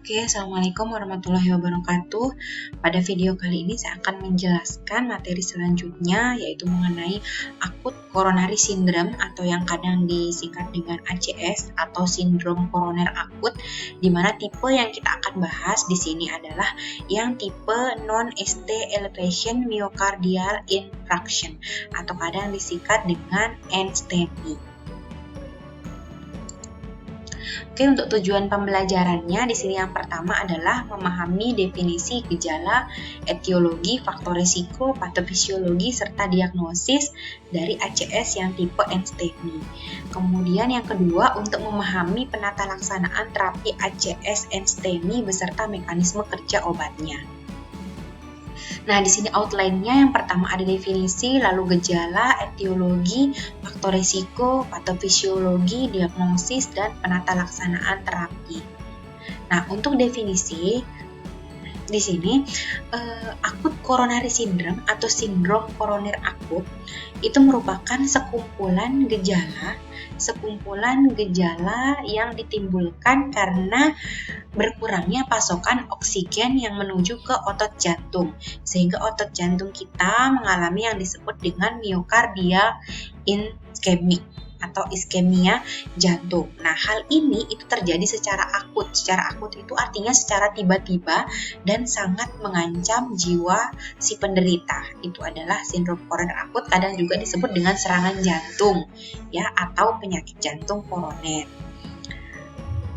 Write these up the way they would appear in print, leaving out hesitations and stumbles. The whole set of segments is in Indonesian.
Oke, Assalamualaikum warahmatullahi wabarakatuh. Pada video kali ini saya akan menjelaskan materi selanjutnya, yaitu mengenai akut coronary syndrome atau yang kadang disingkat dengan ACS atau sindrom koroner akut, di mana tipe yang kita akan bahas di sini adalah yang tipe non-ST elevation myocardial infarction atau kadang disingkat dengan NSTEMI. Oke, untuk tujuan pembelajarannya di sini yang pertama adalah memahami definisi gejala, etiologi, faktor risiko, patofisiologi, serta diagnosis dari ACS yang tipe NSTEMI. Kemudian yang kedua, untuk memahami penata laksanaan terapi ACS NSTEMI beserta mekanisme kerja obatnya. Nah, di sini outline-nya yang pertama ada definisi, lalu gejala, etiologi, faktor risiko, patofisiologi, diagnosis, dan penata laksanaan terapi. Nah, untuk definisi di sini akut coronary syndrome atau sindrom koroner akut itu merupakan sekumpulan gejala yang ditimbulkan karena berkurangnya pasokan oksigen yang menuju ke otot jantung, sehingga otot jantung kita mengalami yang disebut dengan myocardial ischemic atau iskemia jantung. Nah, hal ini itu terjadi secara akut. Secara akut itu artinya secara tiba-tiba dan sangat mengancam jiwa si penderita. Itu adalah sindrom koroner akut, kadang juga disebut dengan serangan jantung, ya, atau penyakit jantung koroner.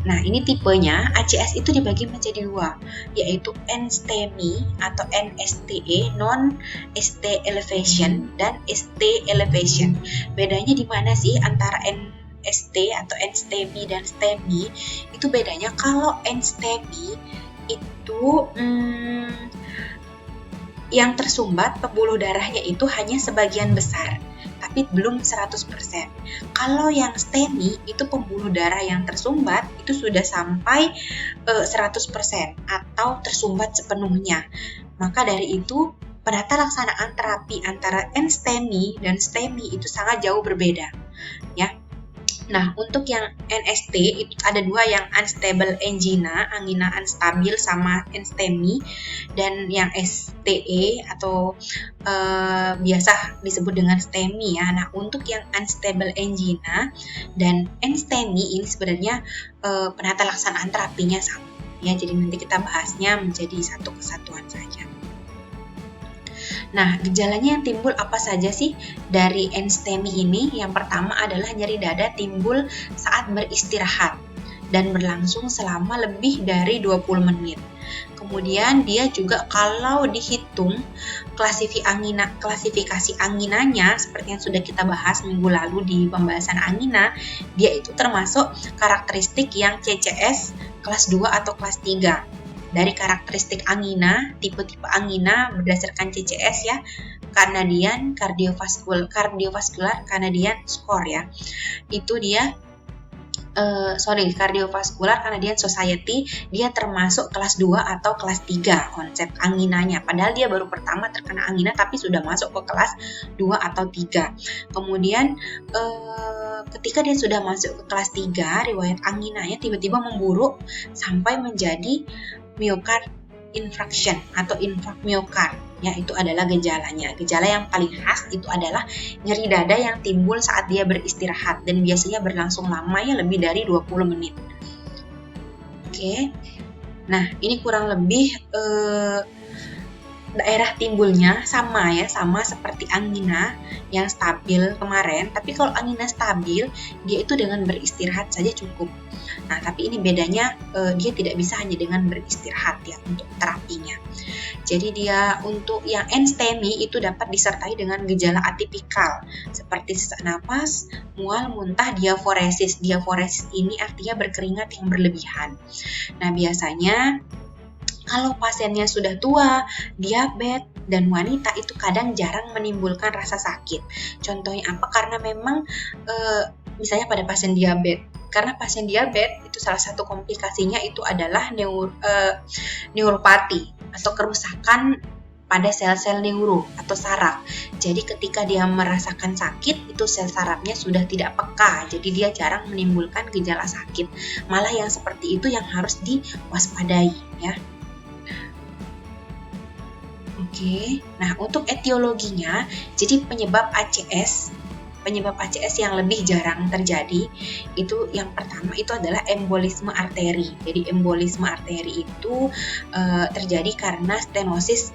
Nah, ini tipenya ACS itu dibagi menjadi dua, yaitu NSTEMI atau NSTE, non-ST elevation, dan ST elevation. Bedanya di mana sih antara NST atau NSTEMI dan STEMI? Itu bedanya kalau NSTEMI itu yang tersumbat pembuluh darahnya itu hanya sebagian besar, tapi belum 100%. Kalau yang STEMI itu pembuluh darah yang tersumbat itu sudah sampai 100% atau tersumbat sepenuhnya. Maka dari itu penata laksanaan terapi antara NSTEMI dan STEMI itu sangat jauh berbeda, ya. Nah, untuk yang NST itu ada dua, yang unstable angina, angina unstabil sama NSTEMI, dan yang STE atau biasa disebut dengan STEMI, ya. Nah, untuk yang unstable angina dan NSTEMI ini sebenarnya penata laksanaan terapinya sama, ya. Jadi nanti kita bahasnya menjadi satu kesatuan saja. Nah, gejalanya yang timbul apa saja sih dari NSTEMI ini? Yang pertama adalah nyeri dada timbul saat beristirahat dan berlangsung selama lebih dari 20 menit. Kemudian dia juga kalau dihitung klasifikasi anginanya seperti yang sudah kita bahas minggu lalu di pembahasan angina, dia itu termasuk karakteristik yang CCS kelas 2 atau kelas 3. Dari karakteristik angina, tipe-tipe angina berdasarkan CCS, ya, Canadian Cardiovascular Canadian Score, ya. Itu dia Cardiovascular Canadian Society, dia termasuk kelas 2 atau kelas 3 konsep anginanya. Padahal dia baru pertama terkena angina tapi sudah masuk ke kelas 2 atau 3. Kemudian ketika dia sudah masuk ke kelas 3, riwayat anginanya tiba-tiba memburuk sampai menjadi myocard infarction atau infark myokard, ya. Itu adalah gejalanya. Gejala yang paling khas itu adalah nyeri dada yang timbul saat dia beristirahat dan biasanya berlangsung lama, ya, lebih dari 20 menit. Oke. Nah, ini kurang lebih daerah timbulnya sama, ya, sama seperti angina yang stabil kemarin. Tapi kalau angina stabil, dia itu dengan beristirahat saja cukup. Nah, tapi ini bedanya dia tidak bisa hanya dengan beristirahat, ya, untuk terapinya. Jadi dia untuk yang NSTEMI itu dapat disertai dengan gejala atipikal seperti sesak napas, mual, muntah, diaforesis. Diaforesis ini artinya berkeringat yang berlebihan. Nah, biasanya kalau pasiennya sudah tua, diabetes, dan wanita itu kadang jarang menimbulkan rasa sakit. Contohnya apa? Karena memang misalnya pada pasien diabetes. Karena pasien diabetes itu salah satu komplikasinya itu adalah neuropati atau kerusakan pada sel-sel neuro atau saraf. Jadi ketika dia merasakan sakit, itu sel sarafnya sudah tidak peka, jadi dia jarang menimbulkan gejala sakit. Malah yang seperti itu yang harus diwaspadai ya. Oke, nah untuk etiologinya, jadi penyebab ACS yang lebih jarang terjadi itu yang pertama itu adalah embolisme arteri. Jadi embolisme arteri itu terjadi karena stenosis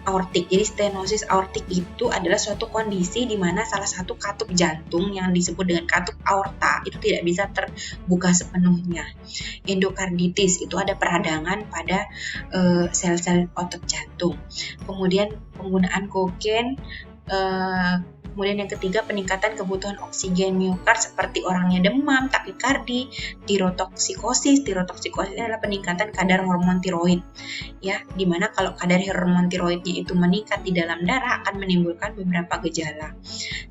aortik. Jadi stenosis aortik itu adalah suatu kondisi di mana salah satu katup jantung yang disebut dengan katup aorta itu tidak bisa terbuka sepenuhnya. Endokarditis itu ada peradangan pada sel-sel otot jantung. Kemudian penggunaan kokain. Kemudian yang ketiga, peningkatan kebutuhan oksigen miokard seperti orangnya demam, takikardi, tirotoksikosis. Tirotoksikosis adalah peningkatan kadar hormon tiroid. Ya, dimana kalau kadar hormon tiroidnya itu meningkat di dalam darah akan menimbulkan beberapa gejala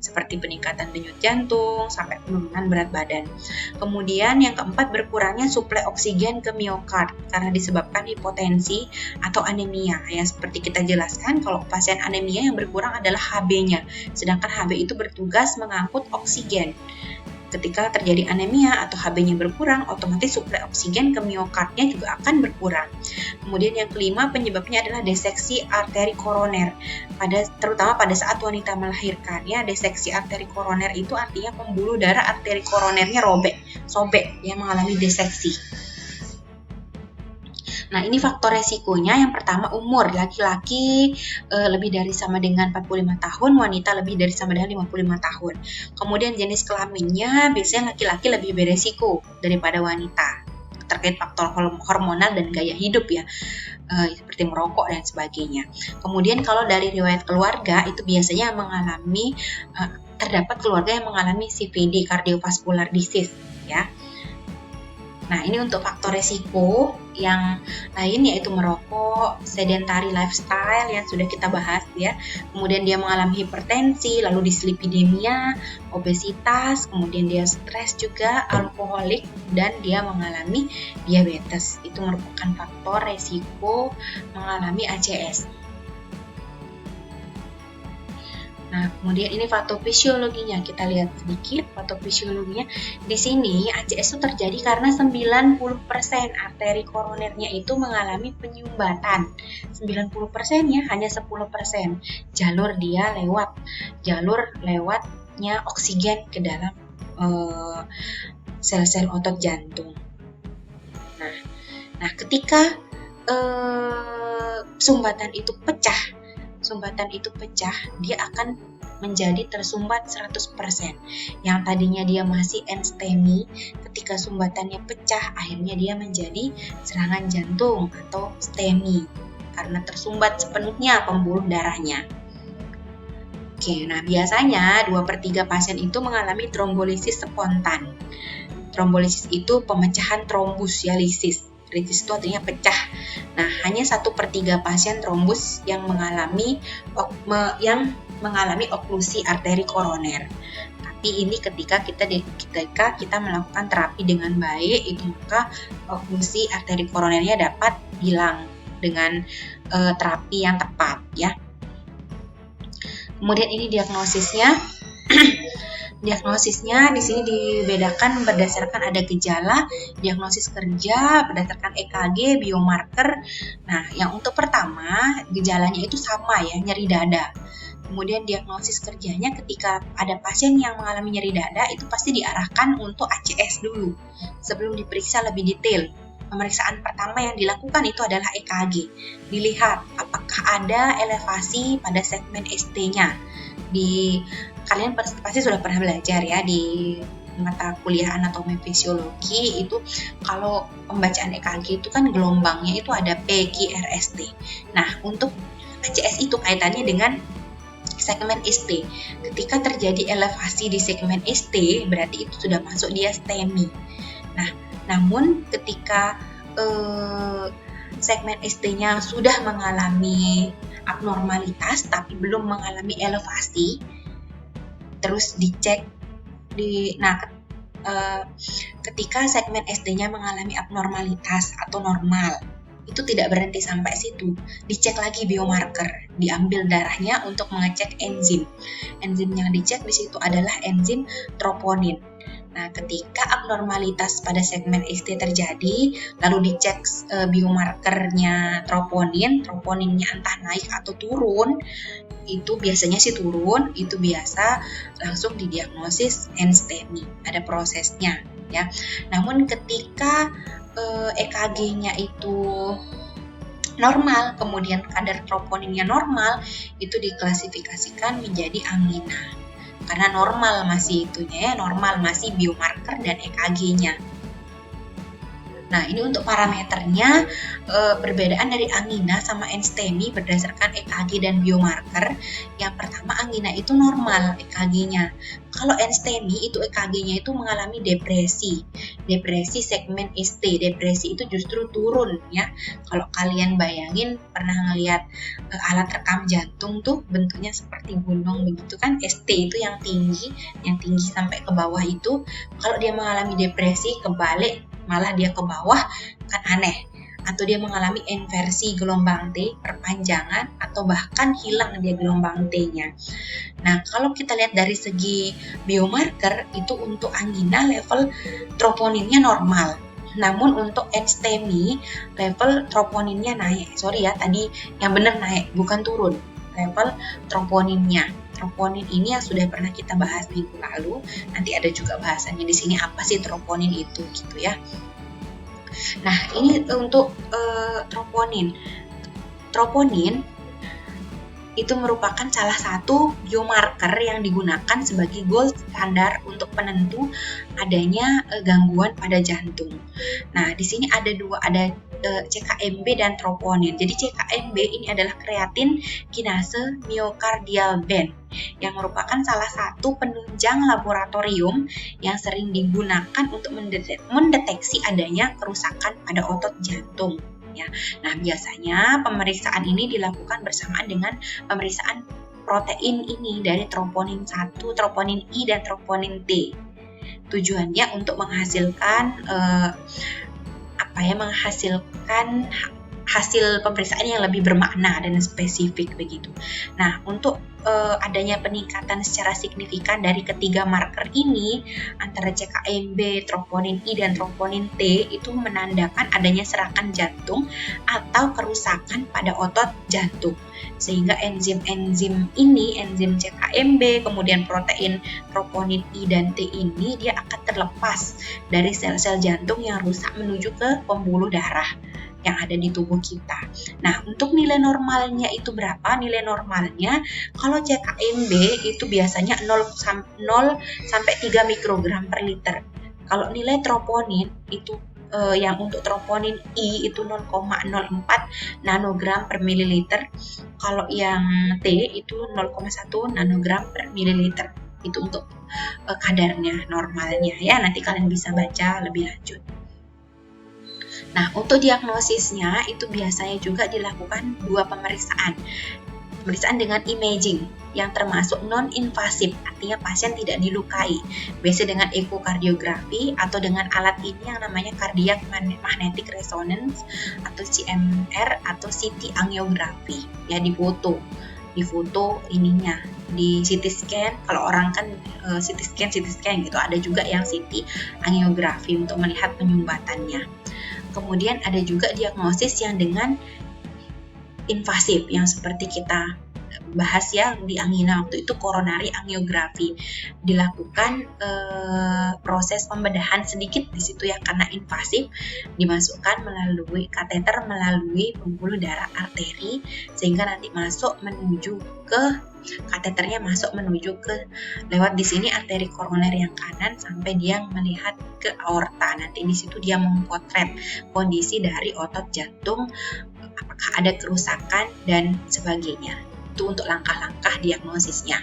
seperti peningkatan denyut jantung sampai penurunan berat badan. Kemudian yang keempat, berkurangnya suplai oksigen ke miokard karena disebabkan hipotensi atau anemia. Ya, seperti kita jelaskan, kalau pasien anemia yang berkurang adalah Hb-nya, sedangkan Hb itu bertugas mengangkut oksigen. Ketika terjadi anemia atau Hb-nya berkurang, otomatis suplai oksigen ke miokardnya juga akan berkurang. Kemudian yang kelima, penyebabnya adalah deseksi arteri koroner, terutama pada saat wanita melahirkan. Ya, deseksi arteri koroner itu artinya pembuluh darah arteri koronernya sobek, ya, mengalami deseksi. Nah, ini faktor resikonya. Yang pertama, umur. Laki-laki lebih dari sama dengan 45 tahun, wanita lebih dari sama dengan 55 tahun. Kemudian jenis kelaminnya, biasanya laki-laki lebih beresiko daripada wanita terkait faktor hormonal dan gaya hidup ya, seperti merokok dan sebagainya. Kemudian kalau dari riwayat keluarga, itu biasanya terdapat keluarga yang mengalami CVD, cardiovascular disease ya. Nah, ini untuk faktor resiko. Yang lain yaitu merokok, sedentary lifestyle yang sudah kita bahas ya. Kemudian dia mengalami hipertensi, lalu dislipidemia, obesitas, kemudian dia stres juga, alkoholik, dan dia mengalami diabetes. Itu merupakan faktor resiko mengalami ACS. Nah, kemudian ini patofisiologinya. Kita lihat sedikit patofisiologinya. Di sini ACS itu terjadi karena 90% arteri koronernya itu mengalami penyumbatan. 90% ya, hanya 10% jalur lewatnya oksigen ke dalam sel-sel otot jantung. Nah, ketika sumbatan itu pecah, dia akan menjadi tersumbat 100%. Yang tadinya dia masih enstemi, ketika sumbatannya pecah, akhirnya dia menjadi serangan jantung atau STEMI karena tersumbat sepenuhnya pembuluh darahnya. Oke, nah biasanya 2/3 pasien itu mengalami trombolisis spontan. Trombolisis itu pemecahan trombus ya, lisis. Lisis itu artinya pecah. Nah, hanya 1/3 pasien trombus yang mengalami oklusi arteri koroner. Tapi ini ketika kita melakukan terapi dengan baik, itu maka oklusi arteri koronernya dapat hilang dengan terapi yang tepat ya. Kemudian ini diagnosisnya. Diagnosisnya di sini dibedakan berdasarkan ada gejala, diagnosis kerja, berdasarkan EKG, biomarker. Nah, yang untuk pertama, gejalanya itu sama ya, nyeri dada. Kemudian diagnosis kerjanya ketika ada pasien yang mengalami nyeri dada, itu pasti diarahkan untuk ACS dulu, sebelum diperiksa lebih detail. Pemeriksaan pertama yang dilakukan itu adalah EKG. Dilihat apakah ada elevasi pada segmen ST-nya. Kalian pasti sudah pernah belajar ya di mata kuliah anatomi fisiologi itu, kalau pembacaan EKG itu kan gelombangnya itu ada P, Q, R, S, T. Nah, untuk ACS itu kaitannya dengan segmen ST. Ketika terjadi elevasi di segmen ST, berarti itu sudah masuk dia STEMI. Nah, namun ketika segmen ST-nya sudah mengalami abnormalitas tapi belum mengalami elevasi, terus dicek ketika segmen ST-nya mengalami abnormalitas atau normal, itu tidak berhenti sampai situ, dicek lagi biomarker, diambil darahnya untuk mengecek enzim. Enzim yang dicek di situ adalah enzim troponin. Nah, ketika abnormalitas pada segmen ST terjadi, lalu dicek biomarkernya troponinnya entah naik atau turun, itu biasanya sih turun, itu biasa langsung didiagnosis enstemi, ada prosesnya ya. Namun ketika EKG-nya itu normal, kemudian kadar troponinnya normal, itu diklasifikasikan menjadi angina. Karena normal masih itunya ya, normal masih biomarker dan EKG-nya. Nah, ini untuk parameternya perbedaan dari angina sama enstemi berdasarkan EKG dan biomarker. Yang pertama, angina itu normal EKG-nya. Kalau enstemi itu EKG-nya itu mengalami depresi segmen ST. Depresi itu justru turun ya. Kalau kalian bayangin pernah ngelihat alat rekam jantung tuh bentuknya seperti gunung begitu kan, ST itu yang tinggi sampai ke bawah itu. Kalau dia mengalami depresi kebalik, malah dia ke bawah, kan aneh. Atau dia mengalami inversi gelombang T, perpanjangan, atau bahkan hilang dia gelombang T-nya. Nah, kalau kita lihat dari segi biomarker, itu untuk angina level troponinnya normal. Namun untuk enstemi, level troponinnya naik. Sorry ya, tadi yang benar naik, bukan turun. Level troponinnya. Troponin ini yang sudah pernah kita bahas minggu lalu. Nanti ada juga bahasannya di sini apa sih troponin itu gitu ya. Nah, ini untuk troponin. Troponin itu merupakan salah satu biomarker yang digunakan sebagai gold standar untuk penentu adanya gangguan pada jantung. Nah, di sini ada dua, ada CKMB dan troponin. Jadi CKMB ini adalah kreatin kinase myocardial band yang merupakan salah satu penunjang laboratorium yang sering digunakan untuk mendeteksi adanya kerusakan pada otot jantung. Ya. Nah, biasanya pemeriksaan ini dilakukan bersamaan dengan pemeriksaan protein ini dari troponin 1, troponin I, dan troponin T. Tujuannya untuk menghasilkan hasil pemeriksaan yang lebih bermakna dan spesifik begitu. Nah, untuk adanya peningkatan secara signifikan dari ketiga marker ini antara CKMB, troponin I, dan troponin T itu menandakan adanya serangan jantung atau kerusakan pada otot jantung. Sehingga enzim-enzim ini, enzim CKMB, kemudian protein troponin I dan T ini dia akan terlepas dari sel-sel jantung yang rusak menuju ke pembuluh darah yang ada di tubuh kita. Nah, untuk nilai normalnya itu berapa? Nilai normalnya kalau CKMB itu biasanya 0 sampai 3 mikrogram per liter. Kalau nilai troponin itu yang untuk troponin I itu 0,04 nanogram per mililiter. Kalau yang T itu 0,1 nanogram per mililiter. Itu untuk kadarnya normalnya ya. Nanti kalian bisa baca lebih lanjut. Nah, untuk diagnosisnya itu biasanya juga dilakukan dua pemeriksaan. Pemeriksaan dengan imaging yang termasuk non-invasif, artinya pasien tidak dilukai. Biasa dengan ekokardiografi atau dengan alat ini yang namanya cardiac magnetic resonance atau CMR atau CT angiografi. Ya, difoto ininya di CT scan. Kalau orang kan CT scan gitu. Ada juga yang CT angiografi untuk melihat penyumbatannya. Kemudian ada juga diagnosis yang dengan invasif yang seperti kita bahas ya di angina waktu itu, coronary angiografi. Dilakukan proses pembedahan sedikit di situ ya, karena invasif, dimasukkan melalui kateter melalui pembuluh darah arteri sehingga nanti kateternya masuk menuju ke lewat di sini arteri koroner yang kanan sampai dia melihat ke aorta. Nanti di situ dia memotret kondisi dari otot jantung, apakah ada kerusakan dan sebagainya. Itu untuk langkah-langkah diagnosisnya.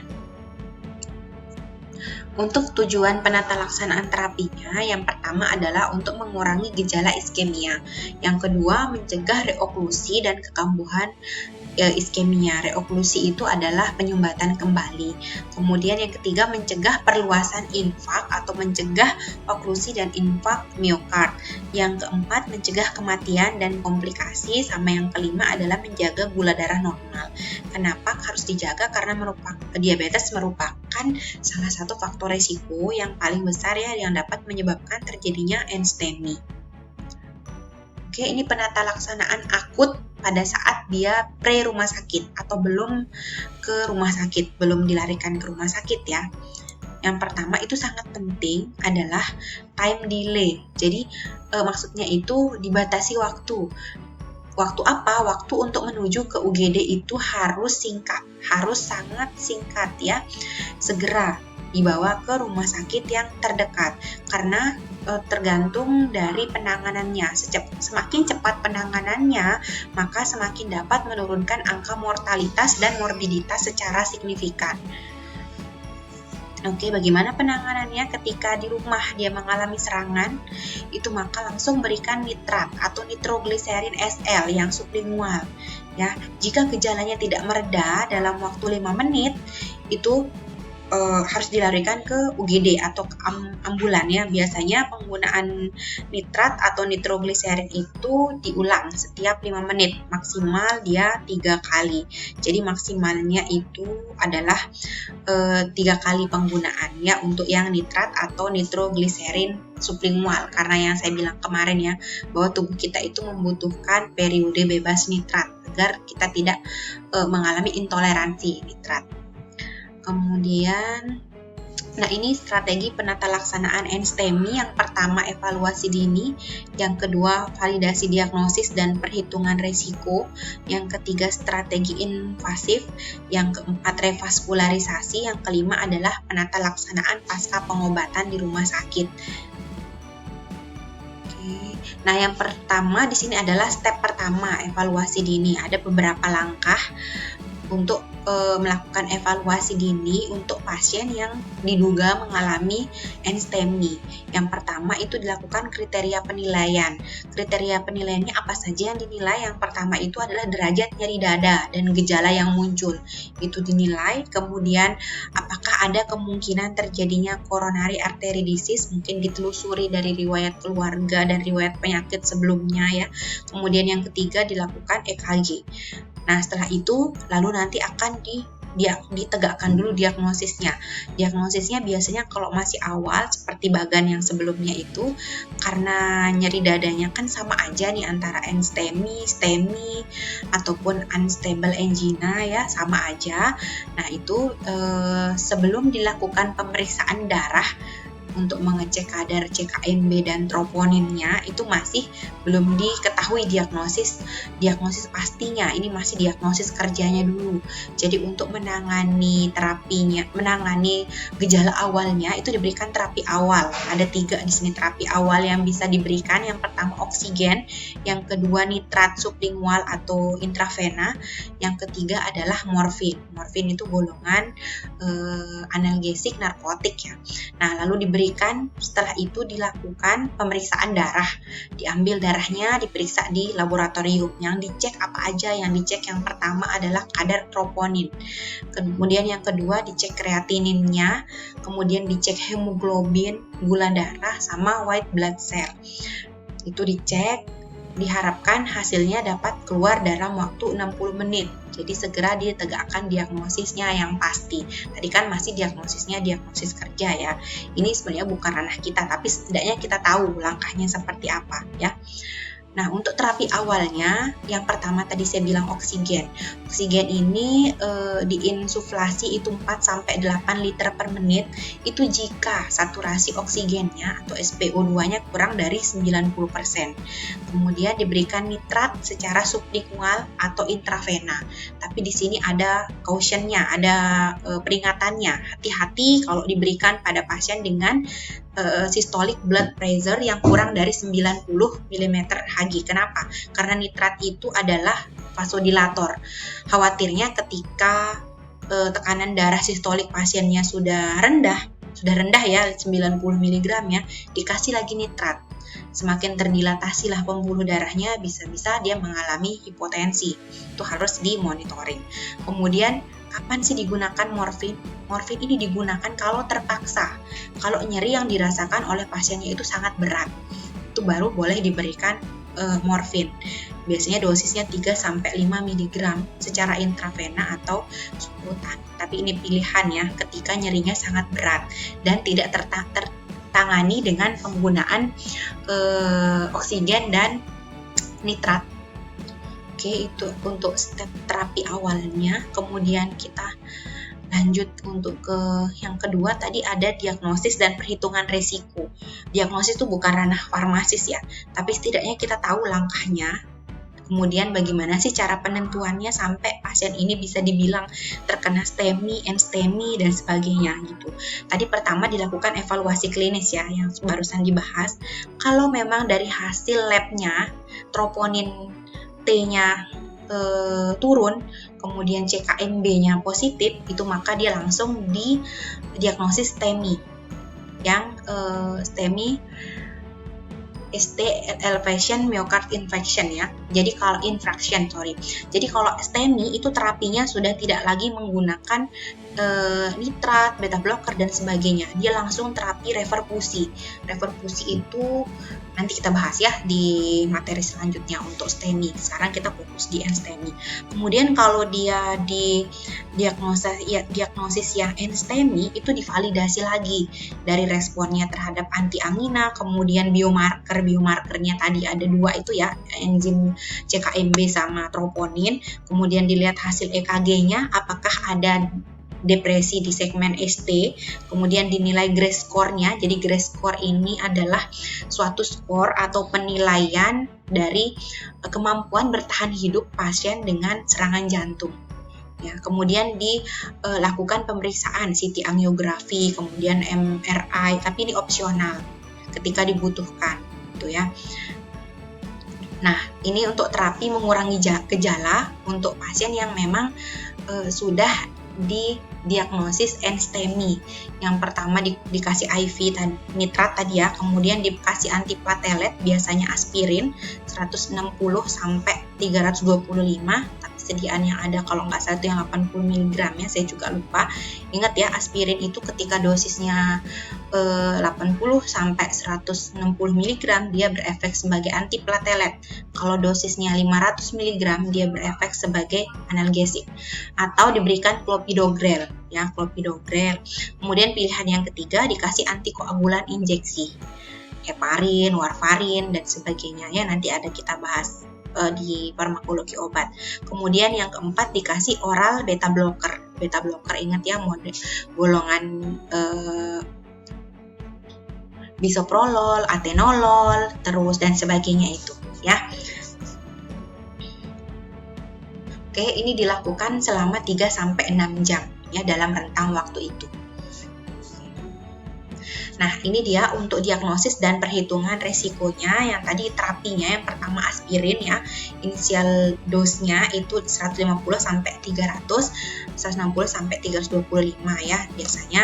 Untuk tujuan penata laksanaan terapinya, yang pertama adalah untuk mengurangi gejala iskemia. Yang kedua, mencegah reoklusi dan kekambuhan iskemia. Reoklusi itu adalah penyumbatan kembali. Kemudian yang ketiga, mencegah perluasan infak atau mencegah oklusi dan infak miokard. Yang keempat, mencegah kematian dan komplikasi. Sama yang kelima adalah menjaga gula darah normal. Kenapa harus dijaga? Karena diabetes merupakan salah satu faktor resiko yang paling besar ya yang dapat menyebabkan terjadinya enstemi. Oke, ini penata laksanaan akut pada saat dia pre rumah sakit atau belum ke rumah sakit, belum dilarikan ke rumah sakit ya. Yang pertama itu sangat penting adalah time delay. Jadi maksudnya itu dibatasi waktu. Waktu apa? Waktu untuk menuju ke UGD itu harus singkat, harus sangat singkat ya. Segera dibawa ke rumah sakit yang terdekat karena tergantung dari penanganannya. Semakin cepat penanganannya, maka semakin dapat menurunkan angka mortalitas dan morbiditas secara signifikan. Oke, bagaimana penanganannya ketika di rumah dia mengalami serangan? Itu maka langsung berikan nitrat atau nitrogliserin SL yang sublingual. Ya, jika gejalanya tidak mereda dalam waktu 5 menit, itu harus dilarikan ke UGD atau ke ambulan ya. Biasanya penggunaan nitrat atau nitrogliserin itu diulang setiap 5 menit, maksimal dia 3 kali. Jadi maksimalnya itu adalah 3 kali penggunaan ya untuk yang nitrat atau nitrogliserin sublingual, karena yang saya bilang kemarin ya bahwa tubuh kita itu membutuhkan periode bebas nitrat agar kita tidak mengalami intoleransi nitrat. Kemudian, nah ini strategi penata laksanaan enstemi. Yang pertama evaluasi dini, yang kedua validasi diagnosis dan perhitungan resiko, yang ketiga strategi invasif, yang keempat revaskularisasi, yang kelima adalah penata laksanaan pasca pengobatan di rumah sakit. Nah, yang pertama di sini adalah step pertama evaluasi dini. Ada beberapa langkah untuk melakukan evaluasi dini untuk pasien yang diduga mengalami enstemi. Yang pertama itu dilakukan kriteria penilaian. Kriteria penilaiannya apa saja yang dinilai? Yang pertama itu adalah derajat nyeri dada dan gejala yang muncul. Itu dinilai. Kemudian apakah ada kemungkinan terjadinya coronary artery disease, mungkin ditelusuri dari riwayat keluarga dan riwayat penyakit sebelumnya ya. Kemudian yang ketiga dilakukan EKG. Nah, setelah itu lalu nanti akan ditegakkan dulu diagnosisnya. Diagnosisnya biasanya kalau masih awal seperti Bagan yang sebelumnya itu, karena nyeri dadanya kan sama aja nih antara enstemi, STEMI ataupun unstable angina ya, sama aja. Nah, itu sebelum dilakukan pemeriksaan darah untuk mengecek kadar CKMB dan troponinnya itu masih belum diketahui diagnosis pastinya. Ini masih diagnosis kerjanya dulu. Jadi untuk menangani gejala awalnya itu diberikan terapi awal. Ada 3 di sini terapi awal yang bisa diberikan. Yang pertama oksigen, yang kedua nitrat sublingual atau intravena, yang ketiga adalah morfin. Morfin itu golongan analgesik narkotik ya. Nah, lalu setelah itu dilakukan pemeriksaan darah, diambil darahnya, diperiksa di laboratorium. Yang dicek apa aja? Yang dicek yang pertama adalah kadar troponin, kemudian yang kedua dicek kreatininnya, kemudian dicek hemoglobin, gula darah, sama white blood cell. Itu dicek, diharapkan hasilnya dapat keluar dalam waktu 60 menit. Jadi segera ditegakkan diagnosisnya yang pasti. Tadi kan masih diagnosis kerja ya. Ini sebenarnya bukan ranah kita, tapi setidaknya kita tahu langkahnya seperti apa ya. Nah, untuk terapi awalnya, yang pertama tadi saya bilang oksigen. Oksigen ini diinsuflasi itu 4-8 liter per menit, itu jika saturasi oksigennya atau SpO2-nya kurang dari 90%. Kemudian diberikan nitrat secara sublingual atau intravena. Tapi di sini ada caution-nya, ada peringatannya. Hati-hati kalau diberikan pada pasien dengan systolic blood pressure yang kurang dari 90 mm Hg. Kenapa? Karena nitrat itu adalah vasodilator. Khawatirnya ketika tekanan darah sistolik pasiennya sudah rendah ya 90 mg ya, dikasih lagi nitrat. semakin terdilatasilah pembuluh darahnya, bisa-bisa dia mengalami hipotensi. Itu harus dimonitoring. Kemudian kapan sih digunakan morfin? Morfin ini digunakan kalau terpaksa, kalau nyeri yang dirasakan oleh pasiennya itu sangat berat, itu baru boleh diberikan morfin. Biasanya dosisnya 3-5 mg secara intravena atau subkutan. Tapi ini pilihan ya ketika nyerinya sangat berat dan tidak tertangani dengan penggunaan oksigen dan nitrat. Oke, itu untuk step terapi awalnya. Kemudian kita lanjut untuk ke yang kedua, tadi ada diagnosis dan perhitungan resiko. Diagnosis itu bukan ranah farmasis ya, tapi setidaknya kita tahu langkahnya. Kemudian bagaimana sih cara penentuannya sampai pasien ini bisa dibilang terkena STEMI, NSTEMI, dan sebagainya gitu. Tadi pertama dilakukan evaluasi klinis ya, yang barusan dibahas. Kalau memang dari hasil labnya troponin T-nya turun, kemudian CKMB-nya positif, itu maka dia langsung didiagnosis STEMI. Yang STEMI ST elevation myocard infection ya. Jadi kalau Jadi kalau STEMI itu terapinya sudah tidak lagi menggunakan nitrat, beta blocker dan sebagainya. Dia langsung terapi reperfusi. Reperfusi itu nanti kita bahas ya di materi selanjutnya untuk STEMI. Sekarang kita fokus di NSTEMI. Kemudian kalau dia di diagnosis yang NSTEMI itu divalidasi lagi dari responnya terhadap antiangina, kemudian biomarkernya tadi ada 2 itu ya, enzim CKMB sama troponin. Kemudian dilihat hasil EKG-nya apakah ada depresi di segmen ST, kemudian dinilai GRACE score-nya. Jadi GRACE score ini adalah suatu skor atau penilaian dari kemampuan bertahan hidup pasien dengan serangan jantung. Ya, kemudian dilakukan pemeriksaan CT angiografi, kemudian MRI, tapi ini opsional ketika dibutuhkan, gitu ya. Nah, ini untuk terapi mengurangi gejala untuk pasien yang memang sudah didiagnosis NSTEMI. Yang pertama dikasih IV nitrat tadi ya, kemudian dikasih antiplatelet, biasanya aspirin 160 sampai 325, tapi sediaan yang ada kalau nggak salah itu yang 80 mg ya, saya juga lupa. Ingat ya, aspirin itu ketika dosisnya 80 sampai 160 mg dia berefek sebagai antiplatelet. Kalau dosisnya 500 mg dia berefek sebagai analgesik. Atau diberikan clopidogrel ya, clopidogrel. Kemudian pilihan yang ketiga dikasih antikoagulan injeksi, heparin, warfarin dan sebagainya ya, nanti ada kita bahas di farmakologi obat. Kemudian yang keempat dikasih oral beta blocker. Beta blocker ingat ya, model golongan bisoprolol, atenolol, terus dan sebagainya itu ya. Oke, ini dilakukan selama 3-6 jam ya dalam rentang waktu itu. Nah, ini dia untuk diagnosis dan perhitungan resikonya. Yang tadi terapinya yang pertama aspirin ya. Inisial dosnya itu 150 sampai 300, 160 sampai 325 ya. Biasanya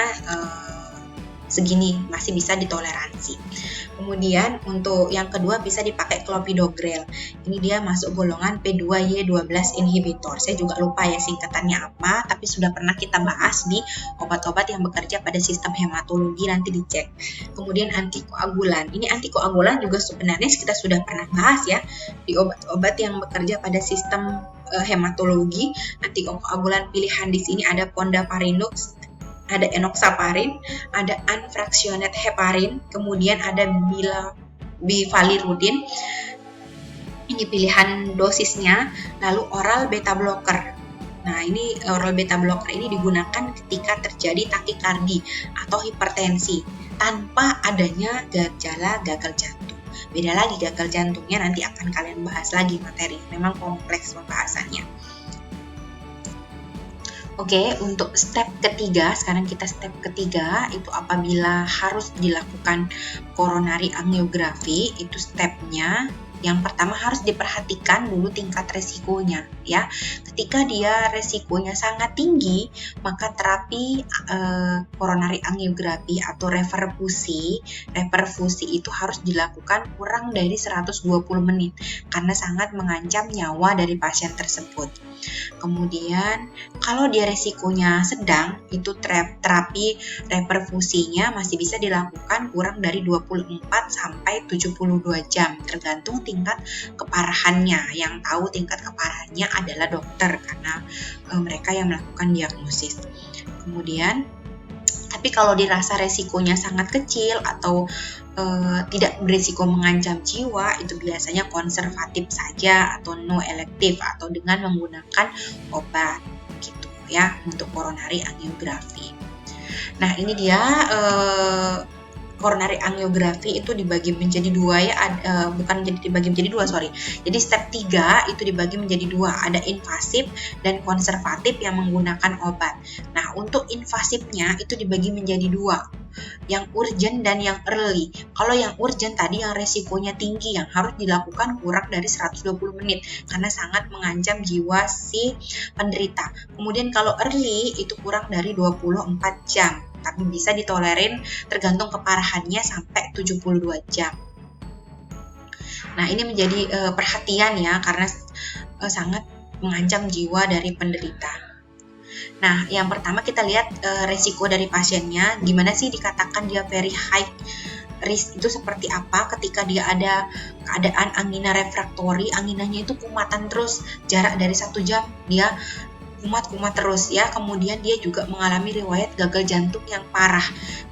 segini masih bisa ditoleransi. Kemudian untuk yang kedua bisa dipakai clopidogrel. Ini dia masuk golongan P2Y12 inhibitor. Saya juga lupa ya singkatannya apa, tapi sudah pernah kita bahas di obat-obat yang bekerja pada sistem hematologi, nanti dicek. Kemudian antikoagulan. Ini antikoagulan juga sebenarnya kita sudah pernah bahas ya di obat-obat yang bekerja pada sistem hematologi. Antikoagulan pilihan di sini ada fondaparinux, ada enoxaparin, ada unfractionated heparin, kemudian ada bivalirudin. Ini pilihan dosisnya, lalu oral beta blocker. Nah, ini oral beta blocker ini digunakan ketika terjadi takikardi atau hipertensi tanpa adanya gejala gagal jantung. Beda lagi gagal jantungnya, nanti akan kalian bahas lagi materi. Memang kompleks pembahasannya. Oke, untuk step ketiga, sekarang kita step ketiga, itu apabila harus dilakukan coronary angiografi, itu stepnya Yang pertama harus diperhatikan dulu tingkat resikonya ya. Ketika dia resikonya sangat tinggi, maka terapi coronary angiography atau reperfusi itu harus dilakukan kurang dari 120 menit karena sangat mengancam nyawa dari pasien tersebut. Kemudian kalau dia resikonya sedang, itu terapi reperfusinya masih bisa dilakukan kurang dari 24 sampai 72 jam tergantung tingkat keparahannya. Yang tahu tingkat keparahannya adalah dokter karena mereka yang melakukan diagnosis. Kemudian tapi kalau dirasa resikonya sangat kecil atau tidak berisiko mengancam jiwa, itu biasanya konservatif saja atau no elektif atau dengan menggunakan obat gitu ya untuk coronary angiography. Nah ini dia coronary angiography itu dibagi menjadi dua ya, dibagi menjadi dua. Jadi step 3 itu dibagi menjadi dua, ada invasif dan konservatif yang menggunakan obat. Nah untuk invasifnya itu dibagi menjadi dua, yang urgent dan yang early. Kalau yang urgent tadi yang resikonya tinggi yang harus dilakukan kurang dari 120 menit karena sangat mengancam jiwa si penderita. Kemudian kalau early itu kurang dari 24 jam. Tapi bisa ditolerin tergantung keparahannya sampai 72 jam. Nah ini menjadi perhatian ya karena sangat mengancam jiwa dari penderita. Nah yang pertama kita lihat resiko dari pasiennya, gimana sih dikatakan dia very high risk itu seperti apa ketika dia ada keadaan angina refraktori, anginanya itu kumatan terus, jarak dari 1 jam dia kumat terus ya. Kemudian dia juga mengalami riwayat gagal jantung yang parah.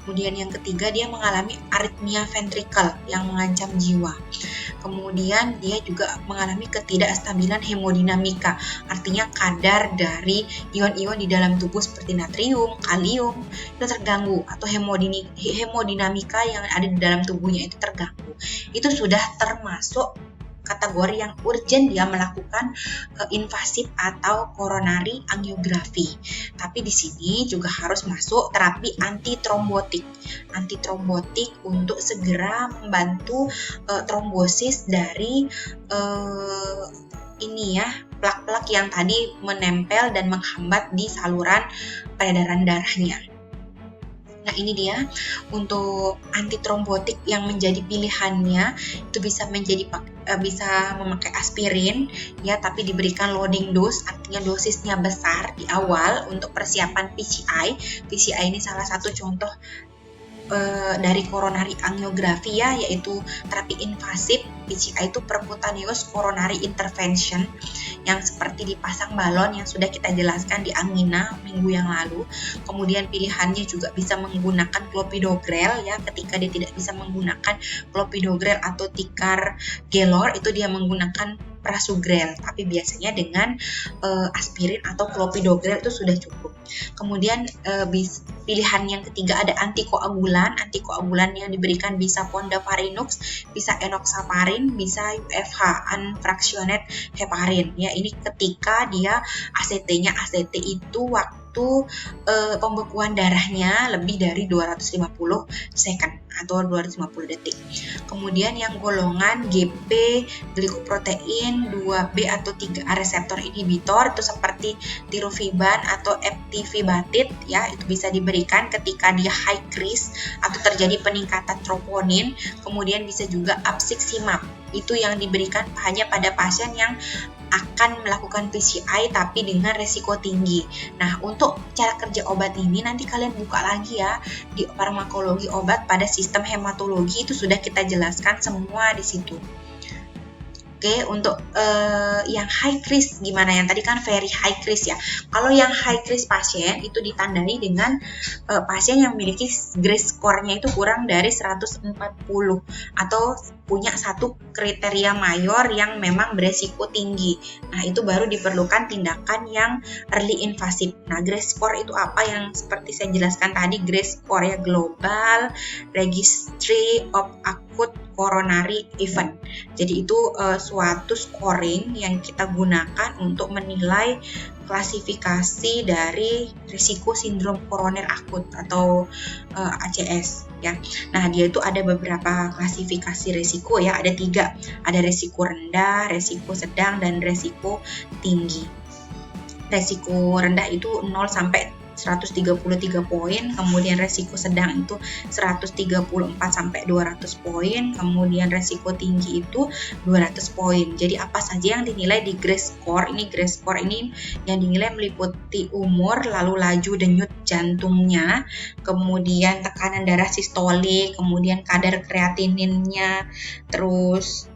Kemudian yang ketiga dia mengalami aritmia ventrikel yang mengancam jiwa. Kemudian dia juga mengalami ketidakstabilan hemodinamika, artinya kadar dari ion-ion di dalam tubuh seperti natrium, kalium itu terganggu atau hemodinamika yang ada di dalam tubuhnya itu terganggu. Itu sudah termasuk kategori yang urgent dia melakukan invasif atau coronary angiography. Tapi di sini juga harus masuk terapi antitrombotik untuk segera membantu trombosis dari plak-plak yang tadi menempel dan menghambat di saluran peredaran darahnya. Nah ini dia untuk antitrombotik yang menjadi pilihannya itu bisa memakai aspirin ya, tapi diberikan loading dose, artinya dosisnya besar di awal untuk persiapan PCI. PCI ini salah satu contoh dari coronary angiography ya, yaitu terapi invasif. PCI itu percutaneous coronary intervention yang seperti dipasang balon yang sudah kita jelaskan di angina minggu yang lalu. Kemudian pilihannya juga bisa menggunakan clopidogrel ya, ketika dia tidak bisa menggunakan clopidogrel atau ticagrelor itu dia menggunakan prasugrel, tapi biasanya dengan aspirin atau clopidogrel itu sudah cukup. Kemudian pilihan yang ketiga ada antikoagulan yang diberikan bisa fondaparinux, bisa enoxaparin, bisa UFH unfractionated heparin ya. Ini ketika dia ACT itu waktu pembekuan darahnya lebih dari 250 second atau 250 detik. Kemudian yang golongan GP glikoprotein 2B atau 3A reseptor inhibitor itu seperti tirofiban atau eptifibatid ya, itu bisa diberikan ketika dia high risk atau terjadi peningkatan troponin. Kemudian bisa juga abciximab, itu yang diberikan hanya pada pasien yang akan melakukan PCI tapi dengan resiko tinggi. Nah, untuk cara kerja obat ini nanti kalian buka lagi ya di farmakologi obat pada sistem hematologi, itu sudah kita jelaskan semua di situ. Oke, untuk yang high risk gimana? Yang tadi kan very high risk ya. Kalau yang high risk pasien itu ditandai dengan pasien yang memiliki GRACE score-nya itu kurang dari 140 atau punya satu kriteria mayor yang memang beresiko tinggi. Nah, itu baru diperlukan tindakan yang early invasive. Nah, GRACE score itu apa? Yang seperti saya jelaskan tadi, GRACE score ya, Global Registry of acute coronary event. Jadi itu suatu scoring yang kita gunakan untuk menilai klasifikasi dari risiko sindrom koroner akut atau ACS ya. Nah, dia itu ada beberapa klasifikasi risiko ya, ada 3. Ada risiko rendah, risiko sedang, dan risiko tinggi. Risiko rendah itu 0 sampai 133 poin, kemudian resiko sedang itu 134 sampai 200 poin, kemudian resiko tinggi itu 200 poin. Jadi apa saja yang dinilai di GRACE score? Ini GRACE score ini yang dinilai meliputi umur, lalu laju denyut jantungnya, kemudian tekanan darah sistolik, kemudian kadar kreatininnya, terus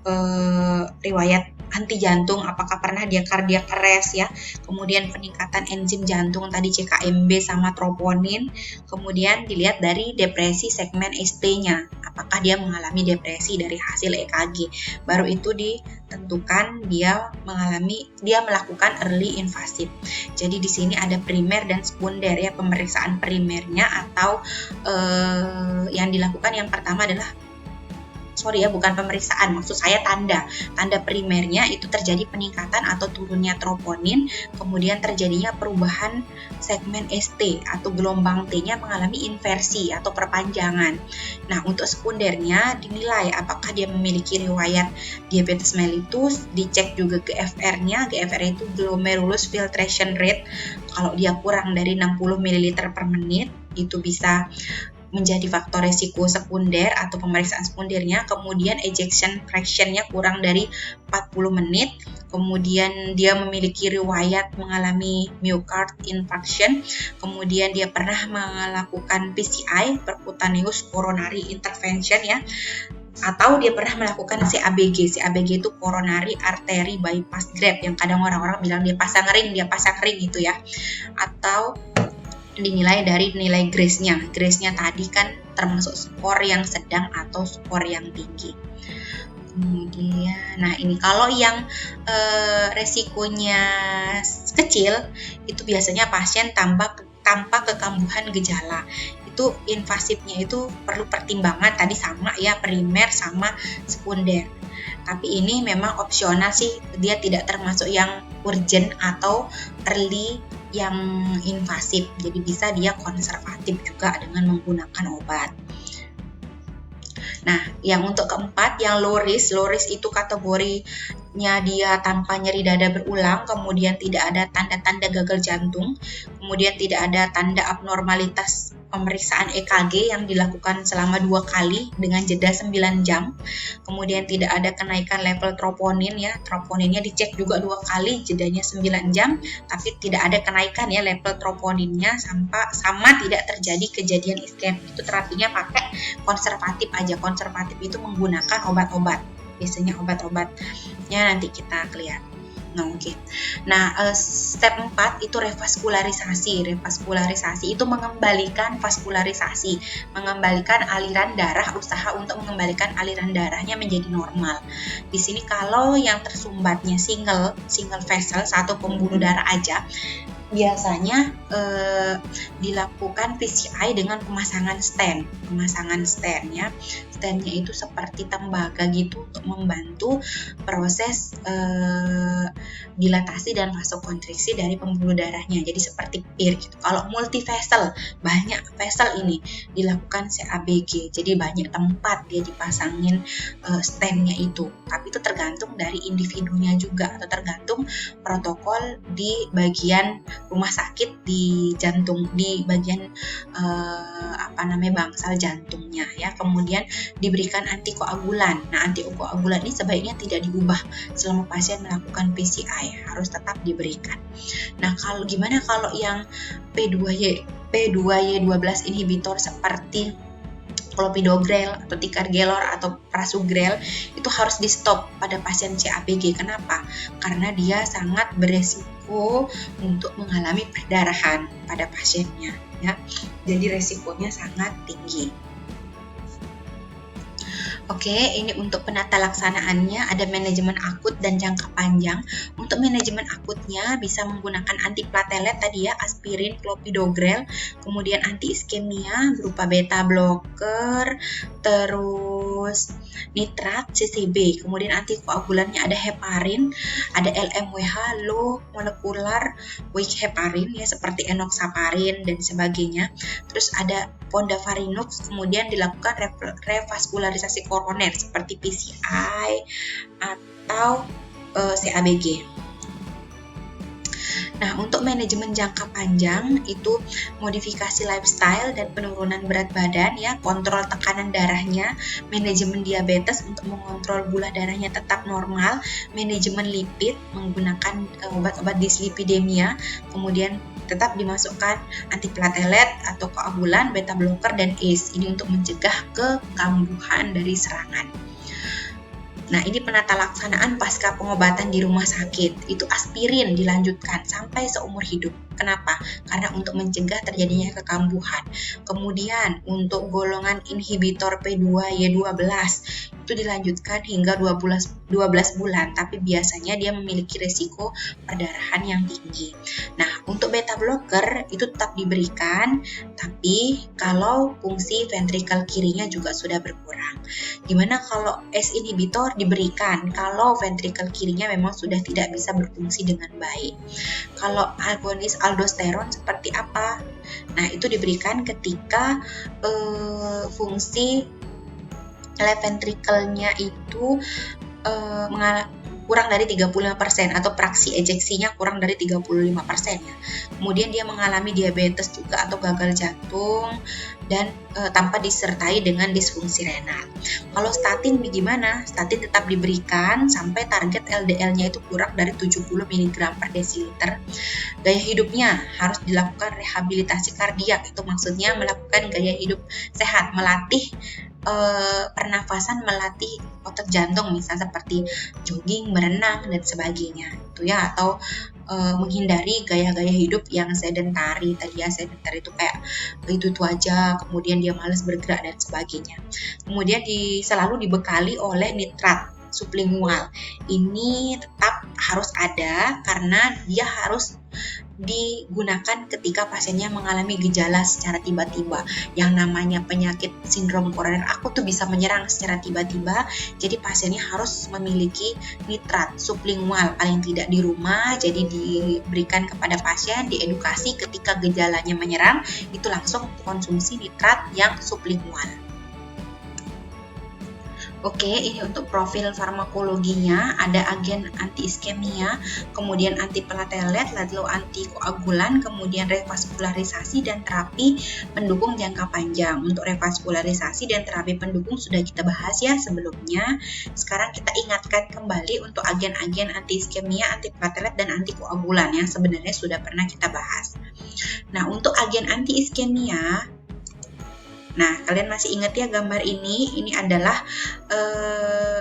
riwayat anti jantung, apakah pernah dia cardiac arrest ya, kemudian peningkatan enzim jantung tadi CKMB sama troponin, kemudian dilihat dari depresi segmen ST-nya, apakah dia mengalami depresi dari hasil EKG, baru itu ditentukan dia melakukan early invasive. Jadi di sini ada primer dan sekunder ya, pemeriksaan primernya atau yang dilakukan yang pertama adalah bukan pemeriksaan, maksud saya tanda primernya itu terjadi peningkatan atau turunnya troponin, kemudian terjadinya perubahan segmen ST atau gelombang T-nya mengalami inversi atau perpanjangan. Nah, untuk sekundernya dinilai apakah dia memiliki riwayat diabetes mellitus, dicek juga GFR-nya, GFR itu glomerulus filtration rate, kalau dia kurang dari 60 ml per menit itu bisa menjadi faktor risiko sekunder atau pemeriksaan sekundernya. Kemudian ejection fraction-nya kurang dari 40 menit, kemudian dia memiliki riwayat mengalami myocard infarction, kemudian dia pernah melakukan PCI, percutaneous coronary intervention ya, atau dia pernah melakukan CABG. CABG itu coronary artery bypass graft, yang kadang orang-orang bilang dia pasang ring gitu ya, atau dinilai dari nilai GRACE-nya. GRACE-nya tadi kan termasuk skor yang sedang atau skor yang tinggi. Kemudian, nah ini kalau yang resikonya kecil, itu biasanya pasien tanpa kekambuhan gejala. Itu invasifnya itu perlu pertimbangan tadi sama ya, primer sama sekunder. Tapi ini memang opsional sih, dia tidak termasuk yang urgent atau early yang invasif, jadi bisa dia konservatif juga dengan menggunakan obat. Nah, yang untuk keempat, yang low risk itu kategorinya dia tanpa nyeri dada berulang, kemudian tidak ada tanda-tanda gagal jantung, kemudian tidak ada tanda abnormalitas pemeriksaan EKG yang dilakukan selama 2 kali dengan jeda 9 jam, kemudian tidak ada kenaikan level troponin ya, troponinnya dicek juga 2 kali, jedanya 9 jam, tapi tidak ada kenaikan ya level troponinnya, sama tidak terjadi kejadian iskemik. Itu terapinya pakai konservatif aja. Konservatif itu menggunakan obat-obat, biasanya obat-obatnya nanti kita lihat. Nah, step 4 itu revaskularisasi. Revaskularisasi itu mengembalikan vaskularisasi, mengembalikan aliran darah, usaha untuk mengembalikan aliran darahnya menjadi normal. Di sini kalau yang tersumbatnya single vessel, satu pembuluh darah aja, biasanya dilakukan PCI dengan pemasangan stent ya. Stentnya itu seperti tembaga gitu untuk membantu proses dilatasi dan vasokonstriksi dari pembuluh darahnya. Jadi seperti PIR gitu. Kalau multi vessel, banyak vessel ini dilakukan CABG. Jadi banyak tempat dia dipasangin stentnya itu. Tapi itu tergantung dari individunya juga atau tergantung protokol di bagian rumah sakit di jantung, di bagian bangsal jantungnya ya. Kemudian diberikan antikoagulan. Nah, antikoagulan ini sebaiknya tidak diubah selama pasien melakukan PCI, harus tetap diberikan. Nah, gimana kalau yang P2Y12 inhibitor seperti clopidogrel atau ticagrelor atau prasugrel, itu harus di stop pada pasien CABG. Kenapa? Karena dia sangat beresiko untuk mengalami perdarahan pada pasiennya ya. Jadi resikonya sangat tinggi. Oke, ini untuk penata laksanaannya ada manajemen akut dan jangka panjang. Untuk manajemen akutnya bisa menggunakan antiplatelet tadi ya, aspirin, clopidogrel, kemudian anti iskemia berupa beta blocker, terus terus nitrat CCB, kemudian antikoagulannya ada heparin, ada LMWH low molecular weight heparin ya seperti enoxaparin dan sebagainya. Terus ada Fondaparinux, kemudian dilakukan revaskularisasi koroner seperti PCI atau CABG. Nah, untuk manajemen jangka panjang itu modifikasi lifestyle dan penurunan berat badan ya, kontrol tekanan darahnya, manajemen diabetes untuk mengontrol gula darahnya tetap normal, manajemen lipid menggunakan obat-obat dislipidemia, kemudian tetap dimasukkan antiplatelet atau koagulan, beta blocker dan ACE. Ini untuk mencegah kekambuhan dari serangan. Nah, ini penata laksanaan pasca pengobatan di rumah sakit. Itu aspirin dilanjutkan sampai seumur hidup. Kenapa? Karena untuk mencegah terjadinya kekambuhan. Kemudian, untuk golongan inhibitor P2Y12 itu dilanjutkan hingga 12 bulan, tapi biasanya dia memiliki resiko perdarahan yang tinggi. Nah, untuk beta blocker itu tetap diberikan, tapi kalau fungsi ventrikel kirinya juga sudah berkurang. Gimana kalau ACE inhibitor diberikan kalau ventrikel kirinya memang sudah tidak bisa berfungsi dengan baik? Kalau agonis aldosteron seperti apa? Nah, itu diberikan ketika fungsi left ventrikelnya itu kurang dari 35% atau fraksi ejeksinya kurang dari 35% ya. Kemudian dia mengalami diabetes juga atau gagal jantung dan tanpa disertai dengan disfungsi renal. Kalau statin bagaimana? Statin tetap diberikan sampai target LDL-nya itu kurang dari 70 mg per desiliter. Gaya hidupnya harus dilakukan rehabilitasi kardiak, itu maksudnya melakukan gaya hidup sehat, melatih pernafasan, melatih otot jantung, misalnya seperti jogging, berenang dan sebagainya itu ya, atau menghindari gaya-gaya hidup yang sedentari. Tadi ya, sedentari itu kayak itu aja, kemudian dia malas bergerak dan sebagainya. Kemudian selalu dibekali oleh nitrat sublingual. Ini tetap harus ada karena dia harus digunakan ketika pasiennya mengalami gejala secara tiba-tiba. Yang namanya penyakit sindrom koroner akut tuh bisa menyerang secara tiba-tiba, jadi pasiennya harus memiliki nitrat sublingual paling tidak di rumah. Jadi diberikan kepada pasien, diedukasi ketika gejalanya menyerang itu langsung konsumsi nitrat yang sublingual. Oke, ini untuk profil farmakologinya, ada agen anti-iskemia, kemudian antiplatelet, lalu antikoagulan, kemudian revaskularisasi dan terapi pendukung jangka panjang. Untuk revaskularisasi dan terapi pendukung sudah kita bahas ya sebelumnya. Sekarang kita ingatkan kembali untuk agen-agen anti-iskemia, antiplatelet, dan antikoagulan yang sebenarnya sudah pernah kita bahas. Nah, untuk agen anti-iskemia, nah, kalian masih ingat ya gambar ini? Ini adalah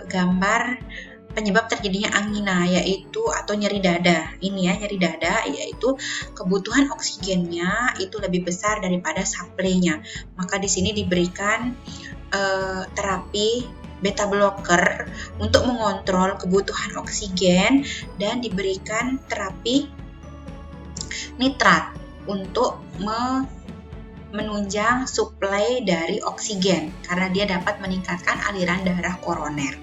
gambar penyebab terjadinya angina, yaitu atau nyeri dada. Ini ya, nyeri dada, yaitu kebutuhan oksigennya itu lebih besar daripada supply-nya. Maka di sini diberikan terapi beta blocker untuk mengontrol kebutuhan oksigen dan diberikan terapi nitrat untuk menunjang suplai dari oksigen karena dia dapat meningkatkan aliran darah koroner.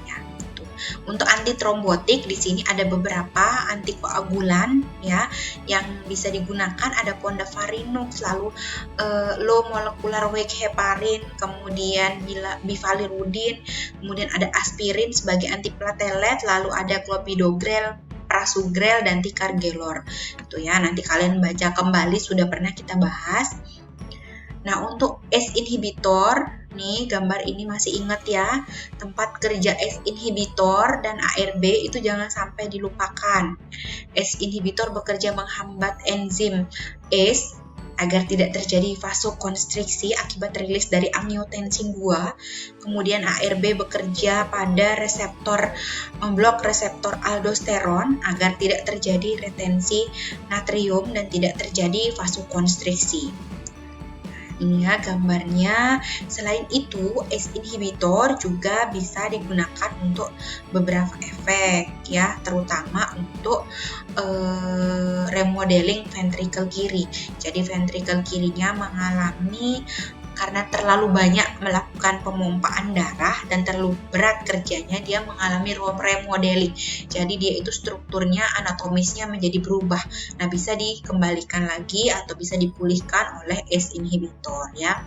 Ya, gitu. Untuk antitrombotik di sini ada beberapa antikoagulan ya yang bisa digunakan, ada Fondaparinux, lalu low molecular weight heparin, kemudian bifalirudin, kemudian ada aspirin sebagai antiplatelet, lalu ada clopidogrel, prasugrel, dan ticargelor. Itu ya, nanti kalian baca kembali, sudah pernah kita bahas. Nah, untuk ACE inhibitor, nih gambar ini masih ingat ya, tempat kerja ACE inhibitor dan ARB itu jangan sampai dilupakan. ACE inhibitor bekerja menghambat enzim ACE agar tidak terjadi vasokonstriksi akibat rilis dari angiotensin 2. Kemudian ARB bekerja pada reseptor, memblok reseptor aldosteron agar tidak terjadi retensi natrium dan tidak terjadi vasokonstriksi. Ini ya gambarnya. Selain itu, ACE inhibitor juga bisa digunakan untuk beberapa efek ya, terutama untuk remodeling ventrikel kiri. Jadi ventrikel kirinya mengalami karena terlalu banyak melakukan pemompaan darah dan terlalu berat kerjanya, dia mengalami remodeling. Jadi dia itu strukturnya, anatomisnya menjadi berubah. Nah, bisa dikembalikan lagi atau bisa dipulihkan oleh ACE inhibitor ya.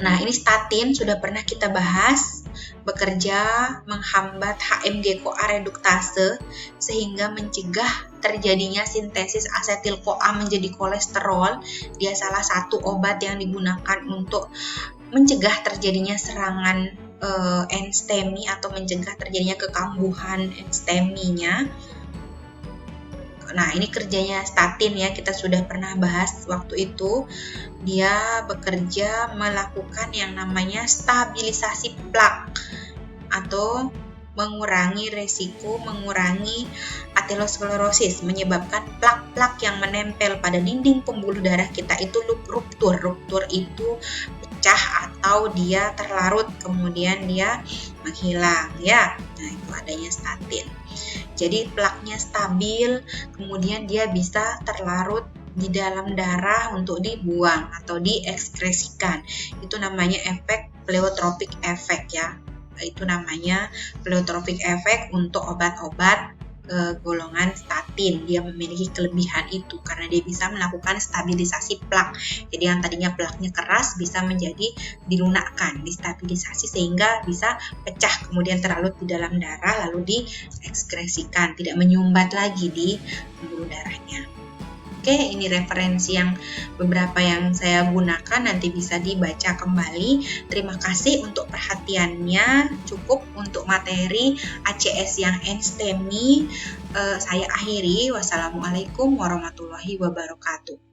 Nah, ini statin sudah pernah kita bahas, bekerja menghambat HMG-CoA reduktase sehingga mencegah terjadinya sintesis asetil-CoA menjadi kolesterol. Dia salah satu obat yang digunakan untuk mencegah terjadinya serangan enstemi atau mencegah terjadinya kekambuhan ensteminya. Nah, ini kerjanya statin ya, kita sudah pernah bahas waktu itu. Dia bekerja melakukan yang namanya stabilisasi plak atau mengurangi resiko mengurangi aterosklerosis, menyebabkan plak-plak yang menempel pada dinding pembuluh darah kita itu ruptur. Ruptur itu pecah atau dia terlarut, kemudian dia menghilang ya. Nah, itu adanya statin. Jadi plaknya stabil, kemudian dia bisa terlarut di dalam darah untuk dibuang atau diekskresikan. Itu namanya efek pleiotropic effect ya. Itu namanya pleiotropic effect untuk obat-obat golongan statin. Dia memiliki kelebihan itu karena dia bisa melakukan stabilisasi plak. Jadi yang tadinya plaknya keras bisa menjadi dilunakkan, distabilisasi sehingga bisa pecah kemudian terlarut di dalam darah lalu diekskresikan, tidak menyumbat lagi di pembuluh darahnya. Oke, ini referensi yang beberapa yang saya gunakan, nanti bisa dibaca kembali. Terima kasih untuk perhatiannya. Cukup untuk materi ACS yang enstemi. Saya akhiri. Wassalamualaikum warahmatullahi wabarakatuh.